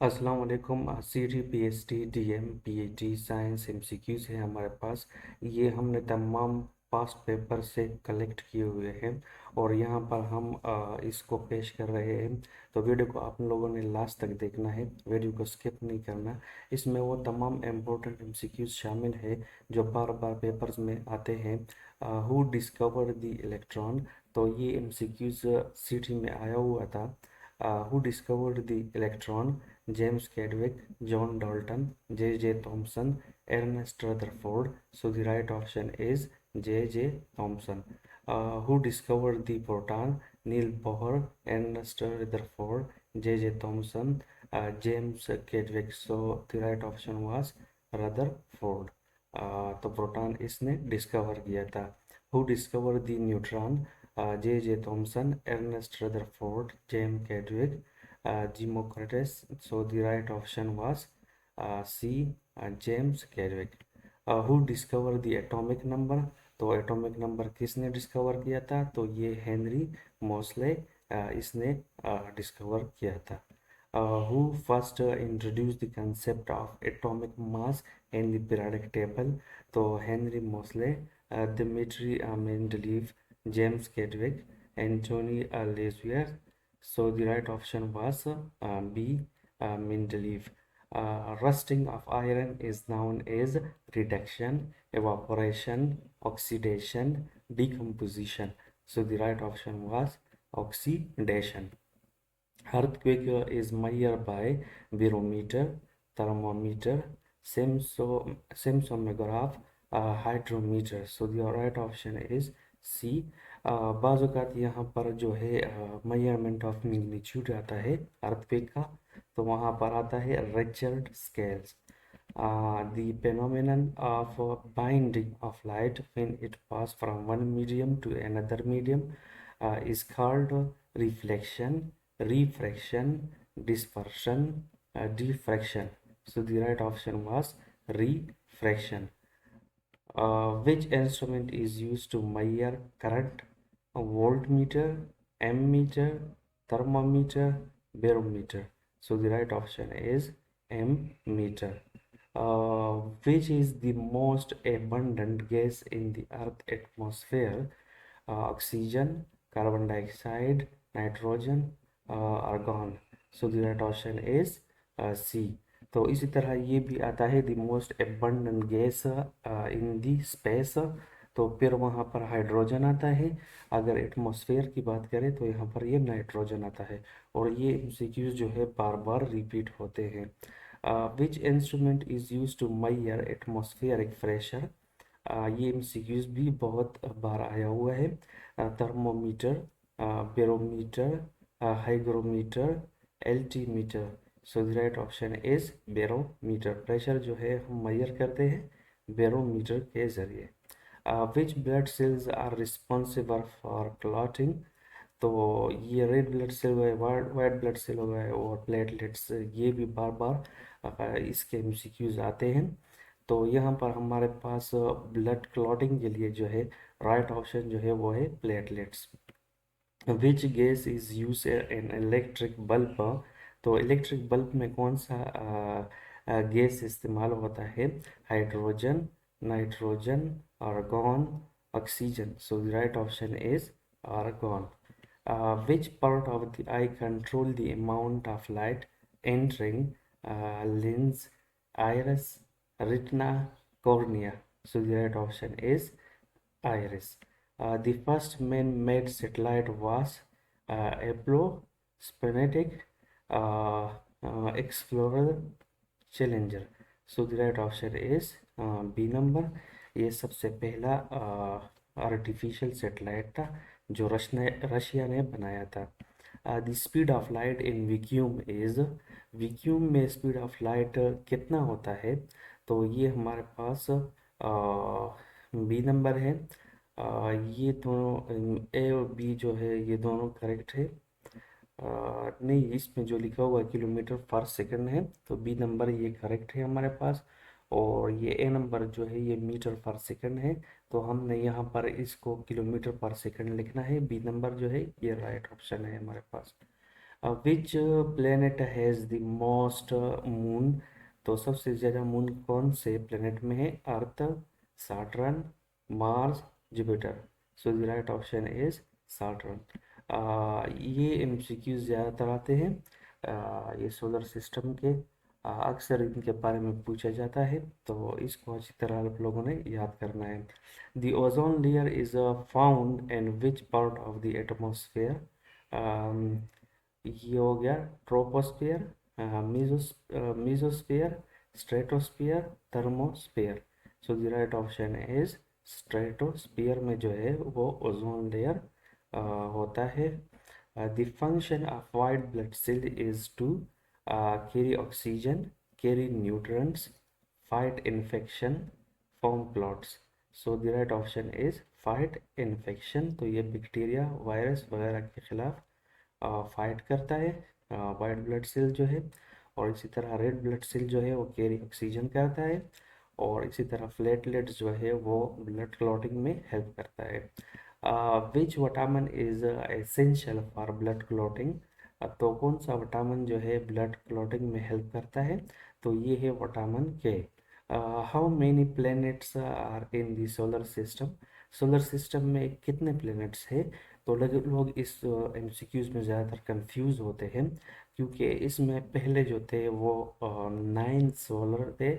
अस्सलाम वालेकुम। C T P S T D M P H D science M C Qs है हमारे पास। ये हमने तमाम पास्ट पेपर से कलेक्ट किए हुए हैं और यहाँ पर हम इसको पेश कर रहे हैं। तो वीडियो को आप लोगों ने लास्ट तक देखना है, वीडियो को स्किप नहीं करना। इसमें वो तमाम इम्पोर्टेंट एम सी क्यूज़ शामिल है जो बार बार पेपर्स में आते हैं। हु डिस्कवर्ड द इलेक्ट्रॉन, तो ये M C Qs C T में आया हुआ था। Who discovered the electron, James Chadwick, John Dalton, J. Thomson, Ernest Rutherford. So the right option is J. Thomson. Who discovered the proton? Neil Bohr, Ernest Rutherford, J. Thomson, James Chadwick. So the right option was Rutherford. तो proton इसने discover किया था। Who discover the neutron? J. Thomson, Ernest Rutherford, James Chadwick, Democritus. So the right option was C. James Chadwick. Who discovered the atomic number? तो atomic number किसने discover किया था? तो ये हेनरी मोसले इसने डिस्कवर किया था। Who first introduced the concept of atomic mass in the periodic table? तो Henry Mosle, Dmitry Mendeleev, James Chadwick, Antony Lasuer. So the right option was B. Mendeleev. Rusting of iron is known as reduction, evaporation, oxidation, decomposition. So the right option was oxidation. Earthquake is measured by barometer, thermometer, seismograph, hydrometer. So the right option is C. बाज़ यहाँ पर जो है measurement of magnitude आता है earthquake का, तो वहाँ पर आता है Richard scales. The phenomenon of binding of light when it passes from one medium to another medium is called reflection, refraction, dispersion, diffraction. So the right option was refraction. Which instrument is used to measure current? A voltmeter, ammeter, thermometer, barometer. So the right option is ammeter. Which is the most abundant gas in the Earth atmosphere? Oxygen, carbon dioxide, nitrogen, argon. So the right option is C. तो इसी तरह ये भी आता है the most abundant gas in the space. तो फिर वहाँ पर हाइड्रोजन आता है। अगर एटमॉस्फेयर की बात करें तो यहाँ पर ये नाइट्रोजन आता है। और ये एमसीक्यूज जो है बार बार रिपीट होते हैं। Which instrument is use to measure atmospheric pressure? ये एमसीक्यूज भी बहुत बार आया हुआ है। Thermometer, barometer, hygrometer, altimeter. So the right option is barometer. Pressure जो है हम मेजर करते हैं बैरोमीटर के जरिए। Which blood cells are responsible for clotting? तो ये रेड ब्लड सेल हो गए, वाइट ब्लड सेल हो गए और प्लेटलेट्स, ये भी बार बार इसके एमसीक्यूज आते हैं। तो यहाँ पर हमारे पास ब्लड क्लॉटिंग के लिए जो है राइट ऑप्शन जो है वो है platelets. Which gas is use in electric bulb? तो इलेक्ट्रिक बल्ब में कौन सा गैस इस्तेमाल होता है? Hydrogen, nitrogen, argon, oxygen. So the right option is argon. Which part of the eye control the amount of light entering lens, iris, retina, cornea? So the right option is iris. The first man-made satellite was Apollo, Sputnik, uh, Explorer, Challenger. So the right option is B number. ये सबसे पहला artificial satellite था जो Russia ने बनाया था। The speed of light in vacuum is, vacuum में speed of light कितना होता है? तो ये हमारे पास बी नंबर है। ये दोनों ए और बी जो है ये दोनों करेक्ट है। नहीं, इसमें जो लिखा हुआ किलोमीटर पर सेकंड है तो बी नंबर ये करेक्ट है हमारे पास। और ये ए नंबर जो है ये मीटर पर सेकंड है, तो हमने यहाँ पर इसको किलोमीटर पर सेकंड लिखना है। बी नंबर जो है ये राइट ऑप्शन है हमारे पास। Which planet has the most moon, तो सबसे ज़्यादा मून कौन से प्लेनेट में है? Earth, Saturn, Mars, Jupiter. So the right option is Saturn. ये एमसीक्यू ज़्यादातर आते हैं ये सोलर सिस्टम के, अक्सर इनके बारे में पूछा जाता है, तो इसको अच्छी तरह आप लोगों ने याद करना है। The ozone layer is found in which part of the atmosphere? ये हो गया troposphere, mesosphere, stratosphere, thermosphere. So the right option is stratosphere में जो है वो ओजोन लेयर होता है। The function of white blood cell is to carry oxygen, carry nutrients, fight infection, form clots. So the right option is fight infection। तो ये bacteria virus वगैरह के खिलाफ फाइट करता है वाइट ब्लड सेल जो है, और इसी तरह रेड ब्लड सेल जो है वो कैरी ऑक्सीजन करता है, और इसी तरह प्लेटलेट्स जो है वो ब्लड क्लॉटिंग में हेल्प करता है। Which vitamin is essential for blood clotting? तो कौन सा विटामिन जो है ब्लड क्लॉटिंग में हेल्प करता है? तो ये है vitamin K. How many planets are in the solar system? Solar system में कितने प्लैनेट्स हैं? तो लोग इस एमसीक्यूज में ज़्यादातर कंफ्यूज होते हैं, क्योंकि इसमें पहले जो थे वो 9 सोलर थे,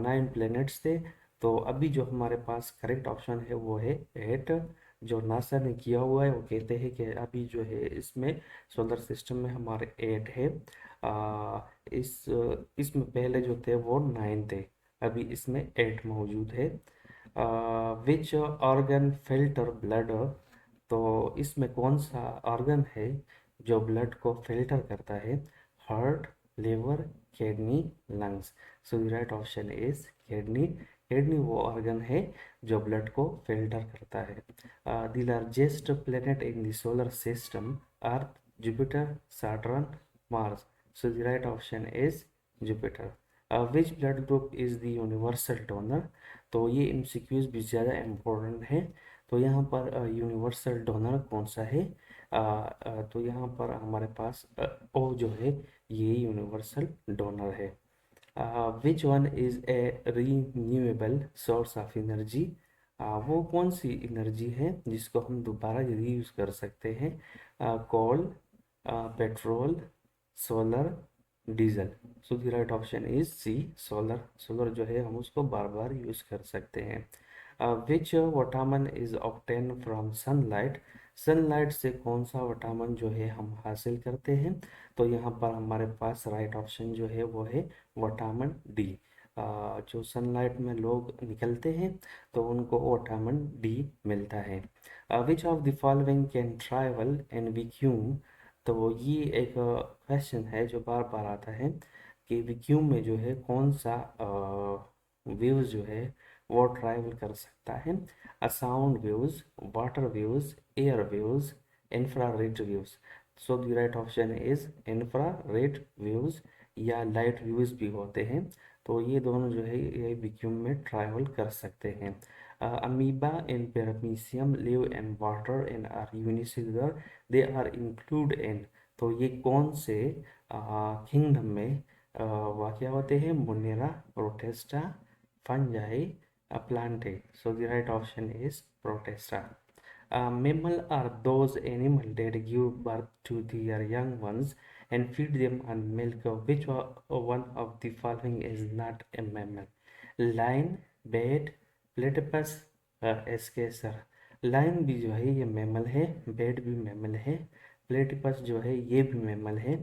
9 प्लैनेट्स थे। तो अभी जो हमारे पास करेक्ट ऑप्शन है वो है 8। जो नासा ने किया हुआ है वो कहते हैं कि अभी जो है इसमें सोलर सिस्टम में हमारे 8 है। इसमें पहले जो थे वो 9 थे, अभी इसमें 8 मौजूद है। Which organ filter blood? तो इसमें कौन सा ऑर्गन है जो ब्लड को फिल्टर करता है? Heart, liver, kidney, lungs. So the right option is kidney. Kidney वो ऑर्गन है जो ब्लड को फिल्टर करता है। The largest planet in the solar system? Earth, Jupiter, Saturn, Mars. So the right option is Jupiter. Which blood group is the universal donor? तो ये MCQs भी ज़्यादा इम्पोर्टेंट है। तो यहाँ पर यूनिवर्सल डोनर कौन सा है? तो यहाँ पर हमारे पास ओ जो है ये यूनिवर्सल डोनर है। Which one is a renewable source of energy? वो कौन सी एनर्जी है जिसको हम दोबारा रीयूज कर सकते हैं? Coal, petrol, solar, diesel. So the right option is C, solar. Solar जो है हम उसको बार बार यूज कर सकते हैं। Which vitamin is obtain from sunlight? Sunlight से कौन सा विटामिन जो है हम हासिल करते हैं? तो यहाँ पर हमारे पास राइट ऑप्शन जो है वो है विटामिन डी। जो सनलाइट में लोग निकलते हैं तो उनको विटामिन डी मिलता है। Which of the following can travel in vacuum? तो ये एक क्वेश्चन है जो बार बार आता है कि वैक्यूम में जो है कौन सा वेव्स जो है वो ट्रैवल कर सकता है? Sound waves, water waves, air waves, infrared waves. So the right option is infrared waves, या लाइट वेव्स भी होते हैं। तो ये दोनों जो है ये वैक्यूम में ट्रैवल कर सकते हैं। Amoeba and paramecium live in water and are unicellular, they are include in. तो ये कौन से किंगडम में वाक़या होते हैं? Monera, protista, fungi, plantae. So the right option is protista. Mammal are those animals that give birth to their young ones and feed them on milk. Which one of the following is not a mammal? Lion, bat, platypus, escarcer। Lion भी जो है ये mammal है, बेट भी mammal है, platypus जो है ये भी मैमल है।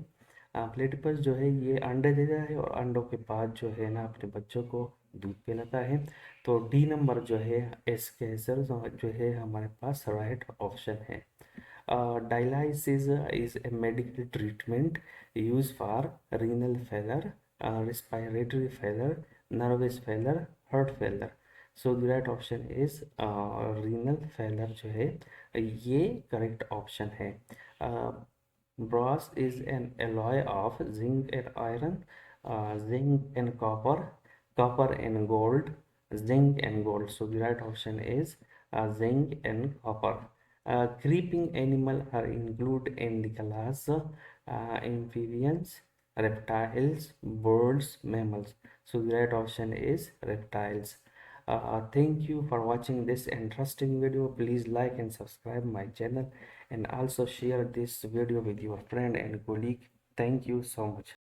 प्लेटिपस जो है ये अंडे देता है और अंडों के बाद जो है ना अपने बच्चों को दूध पिलाता है। तो डी नंबर जो है एस्केसर जो है हमारे पास राइट ऑप्शन है। Dialysis is a medical treatment use for renal failure, respiratory failure, nervous failure, heart failure. So the right option is renal failure जो है ये करेक्ट ऑप्शन है। Brass is an alloy of zinc and iron, zinc and copper, copper and gold, zinc and gold. So the right option is zinc and copper. Creeping animal are included in the class amphibians, reptiles, birds, mammals. So the right option is reptiles. Thank you for watching this interesting video. Please like and subscribe my channel, and also share this video with your friend and colleague. Thank you so much.